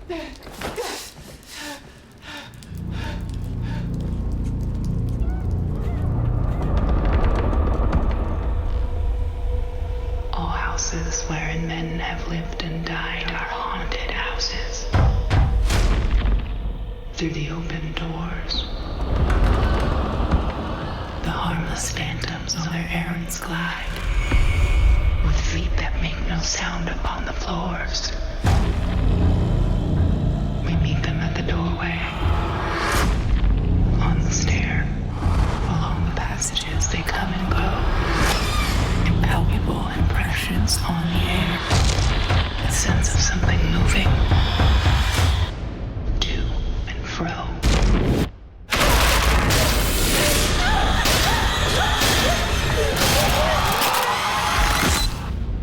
All houses wherein men have lived and died are haunted houses. Through the open doors, the harmless phantoms on their errands glide, with feet that make no sound upon the floors. We meet them at the doorway, on the stair, along the passages they come and go. Impalpable impressions on the air, a sense of something moving to and fro.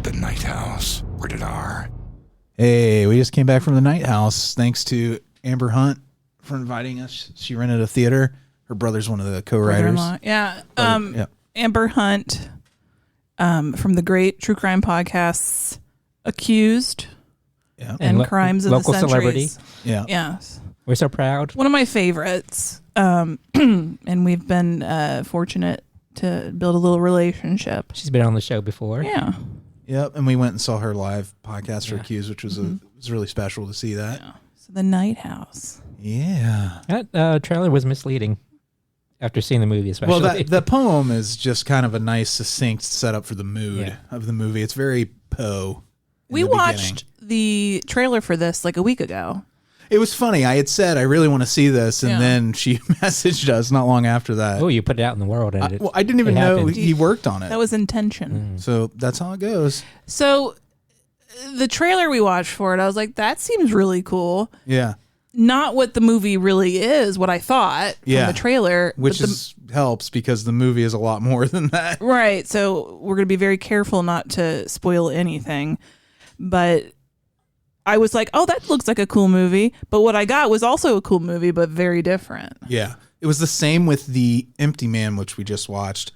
The Night House. Rated R. Hey, we just came back from the Night House. Thanks to Amber Hunt for inviting us. She rented a theater. Her brother's one of the co-writers. Yeah. Yeah. Amber Hunt from the great true crime podcasts Accused Yeah. and Crimes of local the Centuries. celebrity. Yeah. Yes. We're so proud. One of my favorites. And we've been fortunate to build a little relationship. She's been on the show before. Yeah. Yep. And we went and saw her live podcast for Accused, which was it was really special to see that. Yeah. So the Night House. Yeah. That trailer was misleading after seeing the movie, especially. Well, the poem is just kind of a nice, succinct setup for the mood of the movie. It's very Poe. We watched the trailer for this like a week ago. It was funny. I had said I really want to see this, and then she messaged us not long after that. Oh, you put it out in the world. And Well, I didn't even know happened. he worked on it. That was intention. So that's how it goes. So the trailer we watched for it, I was like, that seems really cool. Yeah. Not what the movie really is, what I thought from the trailer. Which helps because the movie is a lot more than that. Right. So we're going to be very careful not to spoil anything. But I was like, oh, that looks like a cool movie. But what I got was also a cool movie, but very different. Yeah. It was the same with The Empty Man, which we just watched.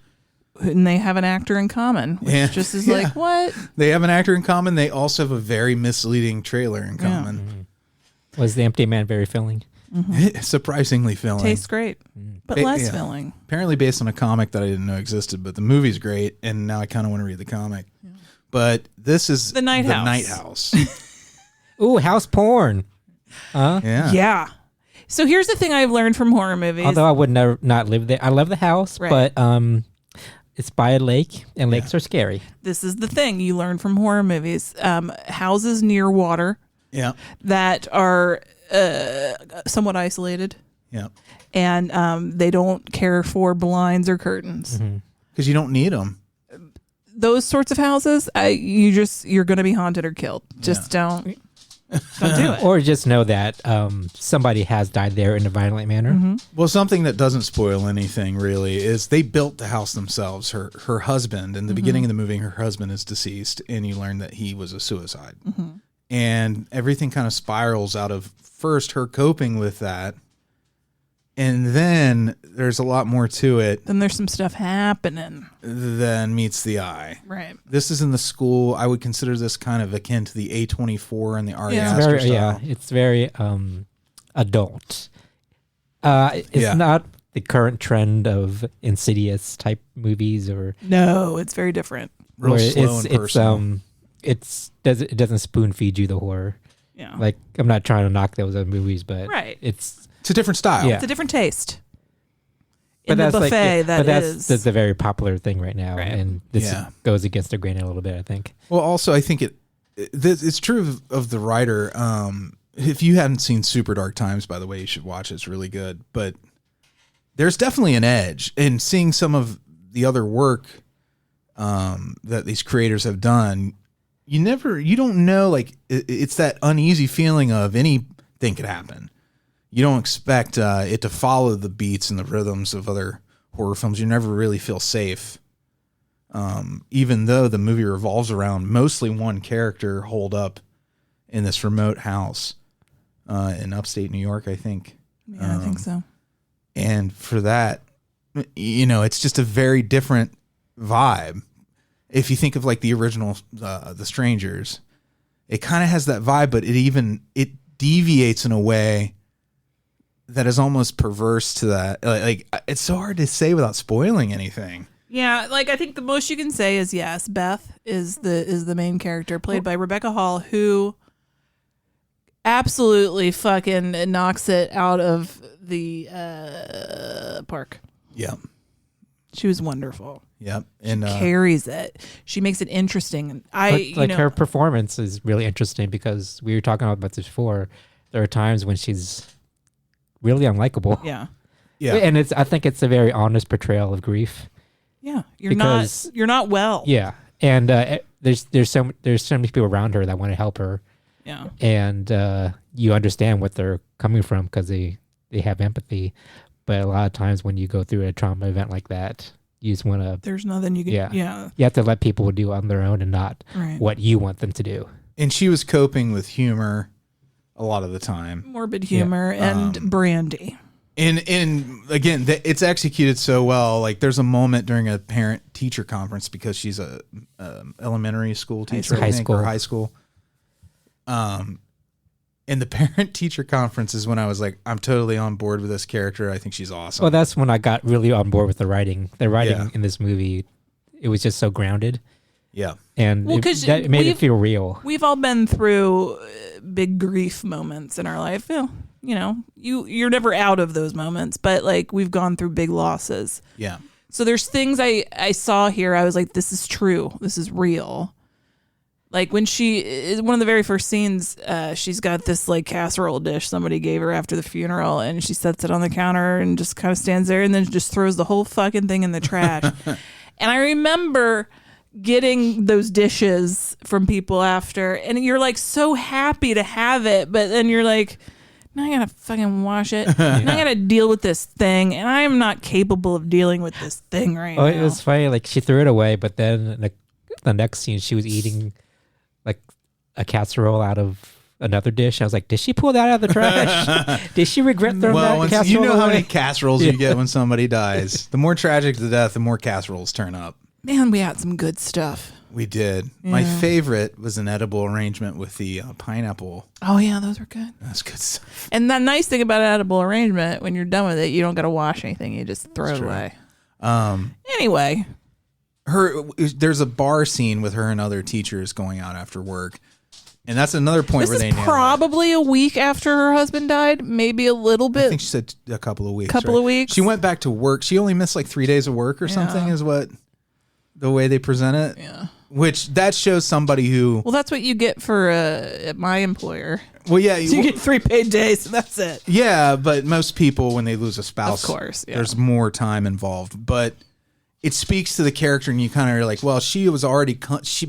And they have an actor in common, which just is like, what? They have an actor in common. They also have a very misleading trailer in common. Mm-hmm. Was The Empty Man very filling? Mm-hmm. Surprisingly filling. Tastes great, but less filling. Apparently based on a comic that I didn't know existed, but the movie's great, and now I kind of want to read the comic. Yeah. But this is The Night House. Night House. Ooh, house porn. Huh? Yeah. Yeah. So here's the thing I've learned from horror movies. Although I would never not live there. I love the house, but it's by a lake, and lakes are scary. This is the thing you learn from horror movies. Houses near water that are somewhat isolated. Yeah. And they don't care for blinds or curtains. Because you don't need them. Those sorts of houses, you're going to be haunted or killed. Just don't do it. Or just know that somebody has died there in a violent manner. Well, something that doesn't spoil anything really is they built the house themselves. Her husband, in the beginning of the movie, her husband is deceased, and you learn that he was a suicide. And everything kind of spirals out of first her coping with that. And then there's a lot more to it. Then there's some stuff happening. Than meets the eye. Right. This is in the school. I would consider this kind of akin to the A24 and the Ari Yeah. Aster style. It's very adult. It's not the current trend of Insidious type movies, or no, it's very different. Real slow and personal. It doesn't spoon feed you the horror. Yeah. Like, I'm not trying to knock those other movies, but it's a different style. It's a different taste. But In the buffet, that's a very popular thing right now, and this goes against the grain a little bit, I think. Well, also, I think it's true of the writer. If you hadn't seen Super Dark Times, by the way, you should watch it. It's really good. But there's definitely an edge in seeing some of the other work that these creators have done. You don't know, like, it's that uneasy feeling of anything could happen. You don't expect it to follow the beats and the rhythms of other horror films. You never really feel safe. Even though the movie revolves around mostly one character holed up in this remote house in upstate New York, I think. Yeah, I think so. And for that, it's just a very different vibe. If you think of like the original The Strangers, it kind of has that vibe, but it deviates in a way that is almost perverse to that. Like it's so hard to say without spoiling anything. Yeah, like I think the most you can say is yes, Beth is the main character played by Rebecca Hall, who absolutely fucking knocks it out of the park. Yeah. She was wonderful. Yep. And Carries it. She makes it interesting. Her performance is really interesting because we were talking about this before. There are times when she's really unlikable. Yeah. Yeah. And I think it's a very honest portrayal of grief. Yeah. You're not well. Yeah. And there's so many people around her that want to help her. Yeah. And you understand what they're coming from because they have empathy. But a lot of times when you go through a trauma event like that, you just want to... There's nothing you can... Yeah. You have to let people do on their own and not what you want them to do. And she was coping with humor a lot of the time. Morbid humor and brandy. And again, it's executed so well. Like there's a moment during a parent-teacher conference because she's a elementary school teacher, I think, or high school. And the parent-teacher conference is when I was like, I'm totally on board with this character. I think she's awesome. Well, that's when I got really on board with the writing. The writing in this movie, it was just so grounded. Yeah. And it made it feel real. We've all been through big grief moments in our life. You know, you're never out of those moments, but like we've gone through big losses. Yeah. So there's things I saw here. I was like, this is true. This is real. Like when one of the very first scenes, she's got this like casserole dish somebody gave her after the funeral, and she sets it on the counter and just kind of stands there and then just throws the whole fucking thing in the trash. And I remember getting those dishes from people after, and you're like so happy to have it, but then you're like, now I gotta fucking wash it. Now I gotta deal with this thing, and I'm not capable of dealing with this thing right now. It was funny. Like she threw it away, but then the next scene, she was eating like a casserole out of another dish. I was like, did she pull that out of the trash? Did she regret throwing that casserole you know away? how many casseroles you get when somebody dies. The more tragic the death, the more casseroles turn up. Man, we had some good stuff. We did. Yeah. My favorite was an edible arrangement with the pineapple. Oh, yeah, those were good. That's good stuff. And the nice thing about an edible arrangement, when you're done with it, you don't got to wash anything. You just throw it away. Anyway. There's a bar scene with her and other teachers going out after work. And that's another point where they nailed it. Probably a week after her husband died, maybe a little bit. I think she said a couple of weeks. Couple of weeks. She went back to work. She only missed like 3 days of work or something is what the way they present it. Yeah. Which that shows somebody who... Well, that's what you get for at my employer. Well, yeah. So you get 3 paid days and that's it. Yeah, but most people, when they lose a spouse, of course, there's more time involved. But it speaks to the character, and you kind of are like, well, she was already...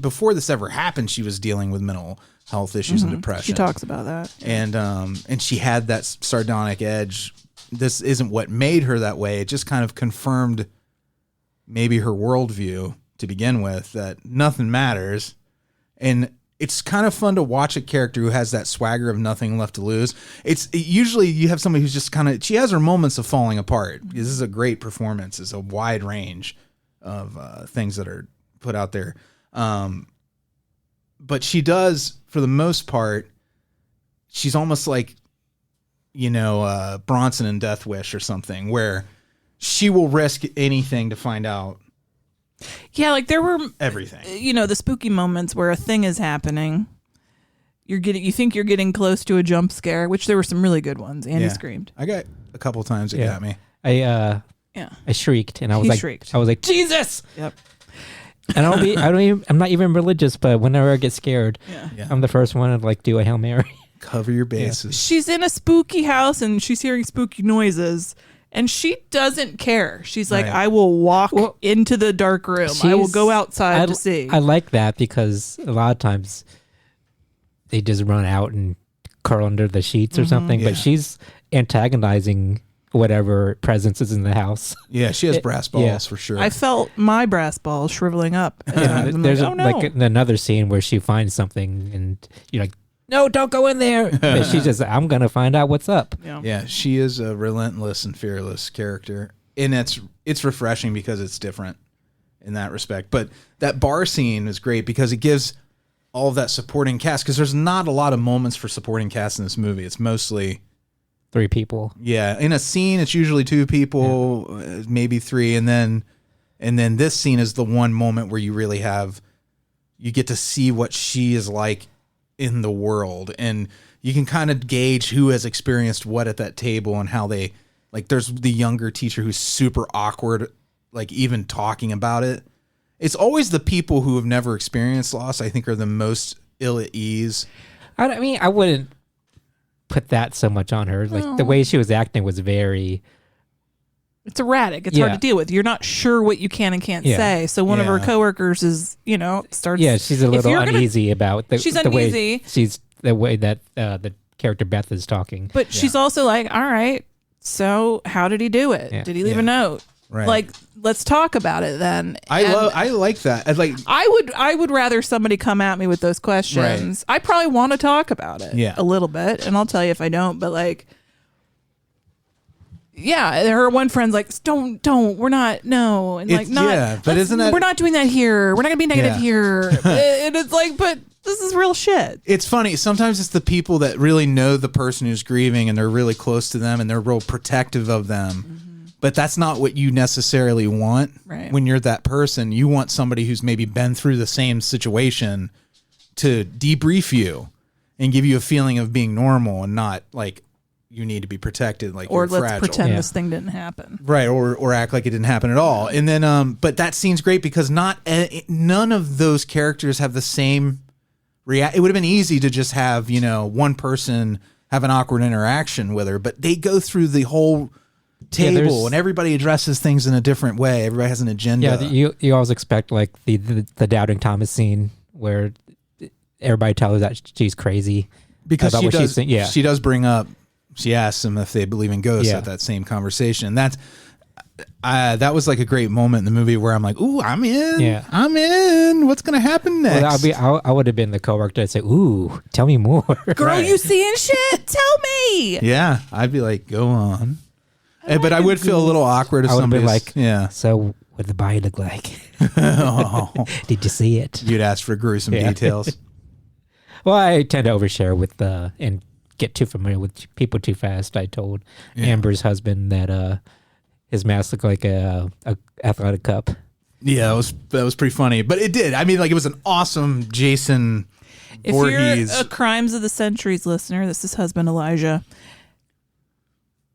before this ever happened, she was dealing with mental health issues and depression. She talks about that. And she had that sardonic edge. This isn't what made her that way. It just kind of confirmed maybe her worldview to begin with, that nothing matters. And it's kind of fun to watch a character who has that swagger of nothing left to lose. Usually you have somebody who's just kind of... She has her moments of falling apart. This is a great performance. It's a wide range of things that are put out there. But she does, for the most part, she's almost like, Bronson in Death Wish or something, where she will risk anything to find out. Yeah, like there were everything. The spooky moments where a thing is happening. You think you're getting close to a jump scare, which there were some really good ones. Andy screamed. I got a couple of times it got me. I shrieked, and I was like, Jesus! Yep. And I'm not even religious, but whenever I get scared, I'm the first one to like do a Hail Mary. Cover your bases. Yeah. She's in a spooky house and she's hearing spooky noises, and she doesn't care. She's like, I will walk into the dark room. I will go outside to see. I like that because a lot of times they just run out and curl under the sheets or something, but she's antagonizing whatever presence is in the house. Yeah, she has brass balls for sure. I felt my brass balls shriveling up. There's another scene where she finds something and you're like, no, don't go in there. But she's just, I'm going to find out what's up. Yeah, she is a relentless and fearless character. And it's refreshing because it's different in that respect. But that bar scene is great because it gives all of that supporting cast, because there's not a lot of moments for supporting cast in this movie. It's mostly 3 people. Yeah, in a scene, it's usually 2 people, maybe 3, and then this scene is the one moment where you really you get to see what she is like in the world, and you can kind of gauge who has experienced what at that table and how they, like, there's the younger teacher who's super awkward, like, even talking about it. It's always the people who have never experienced loss, I think, are the most ill at ease. I mean, I wouldn't put that so much on her. Like, the way she was acting was very... It's erratic. It's hard to deal with. You're not sure what you can and can't say. So one of her coworkers is, starts... Yeah, she's a little uneasy about she's uneasy. The way that the character Beth is talking. But she's also like, all right, so how did he do it? Yeah. Did he leave a note? Right. Like, let's talk about it then. I like that. I would rather somebody come at me with those questions. Right. I probably want to talk about it a little bit, and I'll tell you if I don't, but like, yeah, her one friend's like, don't, we're not, no. And like, but isn't that, we're not doing that here. We're not gonna be negative here. And it's like, but this is real shit. It's funny. Sometimes it's the people that really know the person who's grieving and they're really close to them and they're real protective of them. Mm-hmm. But that's not what you necessarily want when you're that person. You want somebody who's maybe been through the same situation to debrief you and give you a feeling of being normal and not like you need to be protected, like or you're fragile. Let's pretend this thing didn't happen, right? Or act like it didn't happen at all. And then, but that scene's great because none of those characters have the same react. It would have been easy to just have one person have an awkward interaction with her, but they go through the whole table and everybody addresses things in a different way. Everybody has an agenda. Yeah, you always expect like the doubting Thomas scene where everybody tells her that she's crazy because she does bring up. She asks them if they believe in ghosts at that same conversation. That was like a great moment in the movie where I'm like, ooh, I'm in. Yeah. I'm in. What's going to happen next? Well, I would have been the coworker that say, ooh, tell me more. Girl, you seeing shit? Tell me. Yeah. I'd be like, go on. But I would feel a little awkward if somebody like, so what did the body look like? Did you see it? You'd ask for gruesome details. Well, I tend to overshare with and get too familiar with people too fast. I told Amber's husband that his mask looked like a athletic cup. Yeah, that was pretty funny. But it did. I mean, like, it was an awesome Jason Voorhees. If you're a Crimes of the Centuries listener, this is husband Elijah.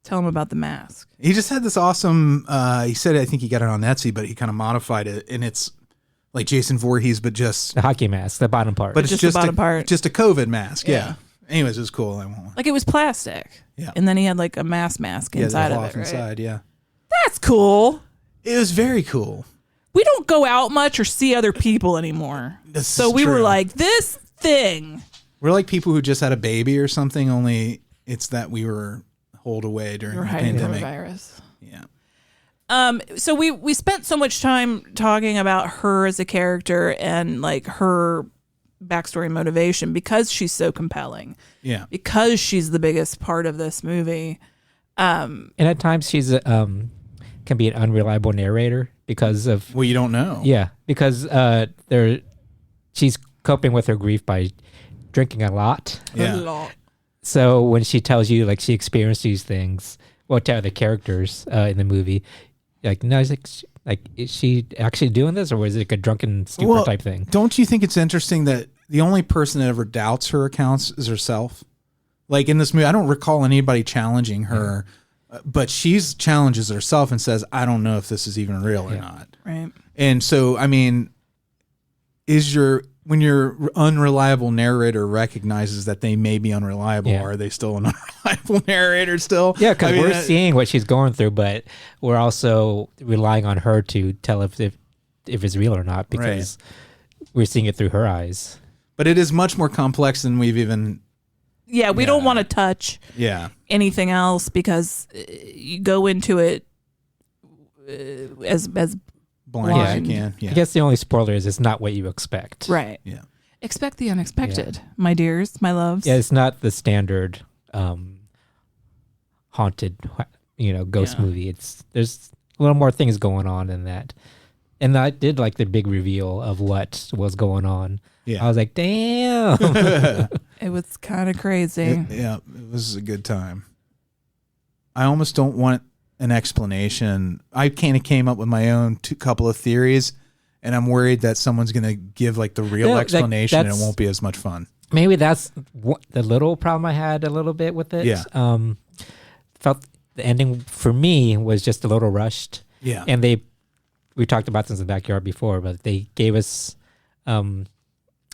Tell him about the mask. He just had this awesome, he said, I think he got it on Etsy, but he kind of modified it. And it's like Jason Voorhees, but just... the hockey mask, the bottom part. But it's just the bottom part. Just a COVID mask, yeah. Anyways, it was cool. I want one. Like, it was plastic. Yeah. And then he had like a mask inside of it, right? Inside, yeah. That's cool. It was very cool. We don't go out much or see other people anymore. So we were like, this thing. We're like people who just had a baby or something, only it's that we were holed away during the pandemic. Virus. Yeah. So we spent so much time talking about her as a character and like her backstory and motivation because she's so compelling. Yeah. Because she's the biggest part of this movie. And at times she's can be an unreliable narrator because of... Well, you don't know. Yeah, because she's coping with her grief by drinking a lot. Yeah. A lot. So when she tells you like she experienced these things, well, to other characters in the movie, like, no, it's like, is she actually doing this, or was it like a drunken stupor type thing? Don't you think it's interesting that the only person that ever doubts her accounts is herself? Like in this movie, I don't recall anybody challenging her, but she challenges herself and says, I don't know if this is even real or not. Right. And so, I mean, when your unreliable narrator recognizes that they may be unreliable, are they still an unreliable narrator still? Yeah, because we're seeing what she's going through, but we're also relying on her to tell if it's real or not, because we're seeing it through her eyes. But it is much more complex than we've even... Yeah, we don't want to touch anything else because you go into it as blind as you can. Yeah. I guess the only spoiler is it's not what you expect. Right. Yeah. Expect the unexpected, my dears, my loves. Yeah, it's not the standard haunted, ghost movie. There's a little more things going on in that. And I did like the big reveal of what was going on. Yeah. I was like, damn. It was kind of crazy. It was a good time. I almost don't want an explanation. I kind of came up with my own couple of theories, and I'm worried that someone's going to give like the real explanation and it won't be as much fun. Maybe that's the little problem I had a little bit with it. Yeah. Felt the ending for me was just a little rushed. Yeah. And we talked about this in the backyard before, but they gave us a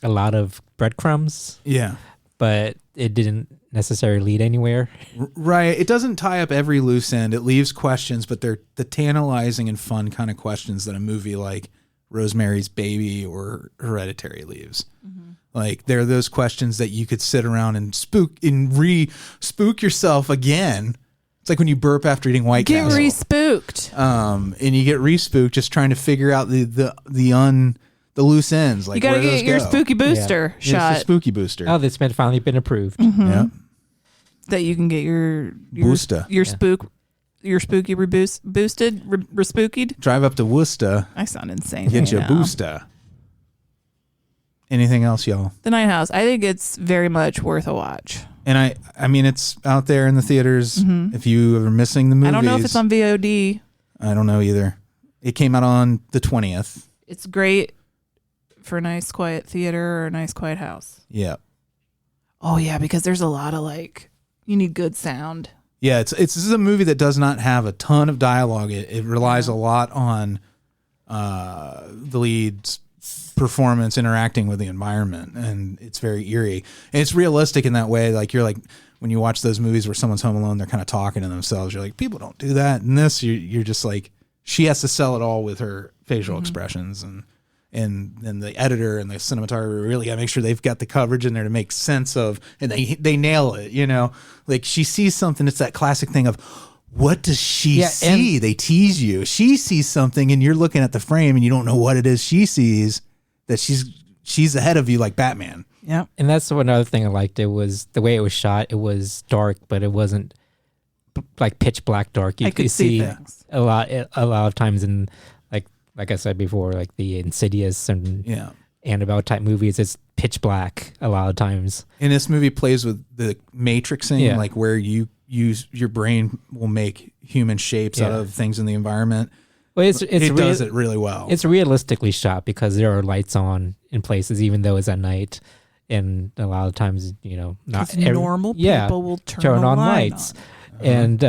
lot of breadcrumbs. Yeah. But it didn't necessarily lead anywhere. Right. It doesn't tie up every loose end. It leaves questions, but they're the tantalizing and fun kind of questions that a movie like Rosemary's Baby or Hereditary leaves. Mm-hmm. Like, they're those questions that you could sit around and spook yourself again. It's like when you burp after eating White Castle. Get re-spooked. And you get re-spooked just trying to figure out the loose ends. Like, you gotta where get those your go. spooky booster It's the shot. spooky booster. Oh, that's finally been approved. Mm-hmm. Yeah. That you can get your Booster. your spooky boosted, respookied. Drive up to Worcester. I sound insane. Get your now. booster. Anything else, y'all? The Night House. I think it's very much worth a watch. And I mean, it's out there in the theaters. Mm-hmm. If you are missing the movies, I don't know if it's on VOD. I don't know either. It came out on the 20th. It's great for a nice quiet theater or a nice quiet house. Yeah. Oh yeah, because there's a lot of you need good sound. Yeah, this is a movie that does not have a ton of dialogue. It relies a lot on the lead's performance interacting with the environment, and it's very eerie. And it's realistic in that way. Like, you're like, when you watch those movies where someone's home alone, they're kind of talking to themselves. You're like, people don't do that. And this, you're just like, she has to sell it all with her facial expressions, and then the editor and the cinematographer really got to make sure they've got the coverage in there to make sense of, and they nail it. Like, she sees something. It's that classic thing of, what does she see? They tease you. She sees something, and you're looking at the frame, and you don't know what it is she sees. That she's ahead of you like Batman. Yeah. And that's another thing I liked. It was the way it was shot. It was dark, but it wasn't like pitch black dark. I could see things. a lot of times in like I said before, like the Insidious and Annabelle type movies, it's pitch black a lot of times. And this movie plays with the matrixing, like where you use your brain will make human shapes out of things in the environment. Well, it does it really well. It's realistically shot because there are lights on in places, even though it's at night. And a lot of times, not normal people will turn on lights. On. And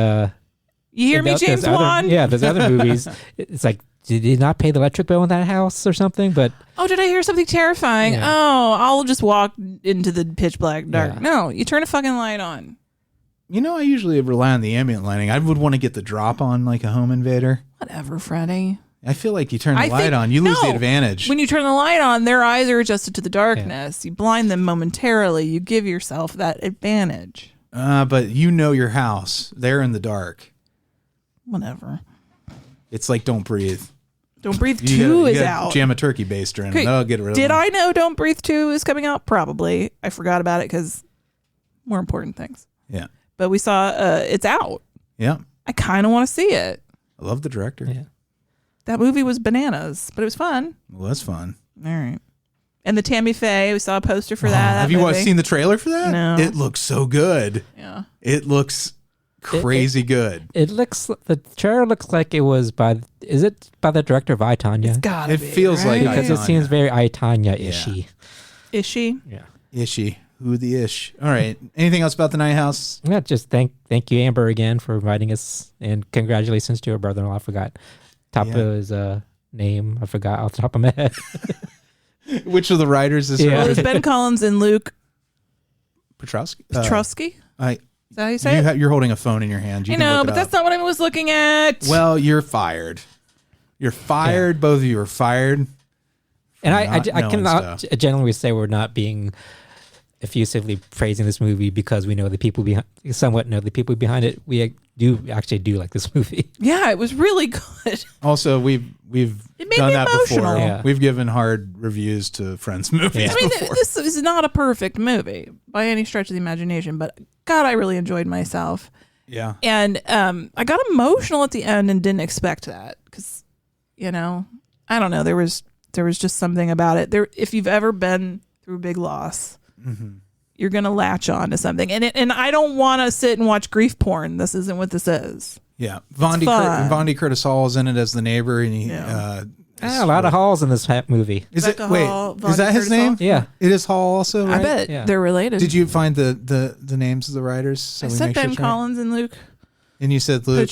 you hear me, James Wan? There's other movies. It's like, did they not pay the electric bill in that house or something? But did I hear something terrifying? Yeah. Oh, I'll just walk into the pitch black dark. Yeah. No, you turn a fucking light on. I usually rely on the ambient lighting. I would want to get the drop on like a home invader. Whatever, Freddie. I feel like you turn the light on, you lose the advantage. When you turn the light on, their eyes are adjusted to the darkness. Yeah. You blind them momentarily. You give yourself that advantage. But your house. They're in the dark. Whatever. It's like Don't Breathe. Don't Breathe 2 is out. Jam a turkey baster in. That'll get rid of Did I know Don't Breathe 2 is coming out? Probably. I forgot about it because more important things. Yeah. But we saw it's out. Yeah. I kind of want to see it. I love the director. Yeah. That movie was bananas, but it was fun. Well, that's fun. All right. And the Tammy Faye, we saw a poster for that. Have you seen the trailer for that? No. It looks so good. Yeah. It looks crazy good. The trailer looks like it was is it by the director of I, Tonya? It's gotta be. It feels like because it seems very I, Tonya-ishy. Is she? Yeah. Ishy. Who the ish? All right. Anything else about the Night House? Yeah, just thank you, Amber, again for inviting us, and congratulations to her brother-in-law. I forgot top of his name. I forgot off the top of my head. Which of the writers is Well, it's Ben Collins and Luke Petrosky. Is that how you say it? You're holding a phone in your hand. You can look it but up. that's not what I was looking at. Well, you're fired. You're fired. Yeah. Both of you are fired. And I cannot generally say we're not being effusively praising this movie because we know the people behind, somewhat know the people behind it. We do like this movie. Yeah, it was really good. Also, we've done that emotional. before. Yeah. We've given hard reviews to friends' movies. I mean, before. this is not a perfect movie by any stretch of the imagination, but God, I really enjoyed myself. Yeah. And I got emotional at the end and didn't expect that because, I don't know. There was just something about it. If you've ever been through big loss, you're gonna latch on to something. And I don't want to sit and watch grief porn. This isn't what this is. Yeah, Vondi Curtis Hall is in it as the neighbor, and he. A lot of Halls in this movie. Is Rebecca it? Wait, Hall, is that his Curtis name? Hall? Yeah, it is Hall also. Right? I bet they're related. Did you find the names of the writers? So I we said make Ben sure Collins and Luke. And you said Luke,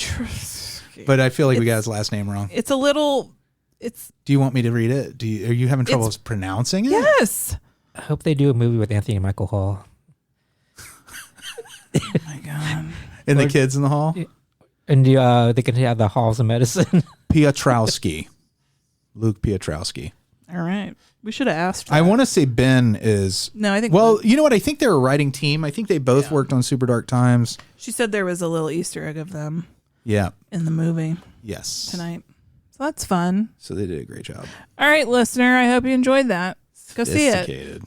but I feel like we got his last name wrong. It's a little. It's. Do you want me to read it? Are you having trouble pronouncing it? Yes. I hope they do a movie with Anthony and Michael Hall. Oh my God. And the kids in the hall? And they can have the halls of medicine. Piotrowski. Luke Piotrowski. All right. We should have asked. I want to say Ben is. No, I think. Well, you know what? I think they're a writing team. I think they both worked on Super Dark Times. She said there was a little Easter egg of them. Yeah. In the movie. Yes. Tonight. So that's fun. So they did a great job. All right, listener. I hope you enjoyed that. Go see it. Sophisticated.